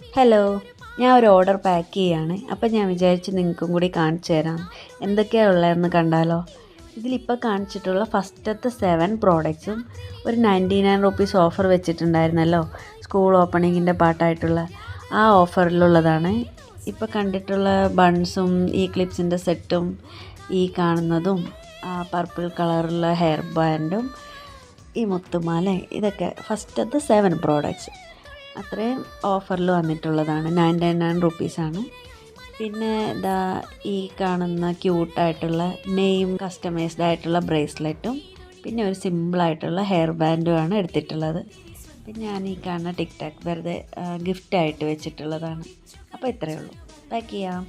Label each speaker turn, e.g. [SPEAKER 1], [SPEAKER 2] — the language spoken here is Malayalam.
[SPEAKER 1] ഹലോ, ഞാൻ ഒരു ഓർഡർ പാക്ക് ചെയ്യാണ്. അപ്പം ഞാൻ വിചാരിച്ച് നിങ്ങൾക്കും കൂടി കാണിച്ചു തരാം എന്തൊക്കെയാണ് ഉള്ളതെന്ന് കണ്ടാലോ. ഇതിലിപ്പോൾ കാണിച്ചിട്ടുള്ള ഫസ്റ്റത്തെ 7 പ്രോഡക്റ്റ്സും ഒരു 99 റുപ്പീസ് ഓഫർ വെച്ചിട്ടുണ്ടായിരുന്നല്ലോ, സ്കൂൾ ഓപ്പണിങ്ങിൻ്റെ പാട്ടായിട്ടുള്ള ആ ഓഫറിലുള്ളതാണ്. ഇപ്പോൾ കണ്ടിട്ടുള്ള ബൺസും ഈ ക്ലിപ്സിൻ്റെ സെറ്റും ഈ കാണുന്നതും ആ പർപ്പിൾ കളറുള്ള ഹെയർ ബാൻഡും ഈ മുത്തുമാല, ഇതൊക്കെ ഫസ്റ്റത്തെ 7 പ്രോഡക്റ്റ്സ് അത്രയും ഓഫറിൽ വന്നിട്ടുള്ളതാണ്. 99 റുപ്പീസാണ്. പിന്നെ ഇതാ ഈ കാണുന്ന ക്യൂട്ടായിട്ടുള്ള നെയിം കസ്റ്റമൈസ്ഡ് ആയിട്ടുള്ള ബ്രേസ്ലെറ്റും പിന്നെ ഒരു സിമ്പിളായിട്ടുള്ള ഹെയർ ബാൻഡുമാണ് എടുത്തിട്ടുള്ളത്. പിന്നെ ഞാൻ ഈ കാണുന്ന ടിക് ടാക്ക് വെറുതെ ഗിഫ്റ്റായിട്ട് വെച്ചിട്ടുള്ളതാണ്. അപ്പോൾ ഇത്രയേ ഉള്ളൂ. പാക്ക് ചെയ്യാം.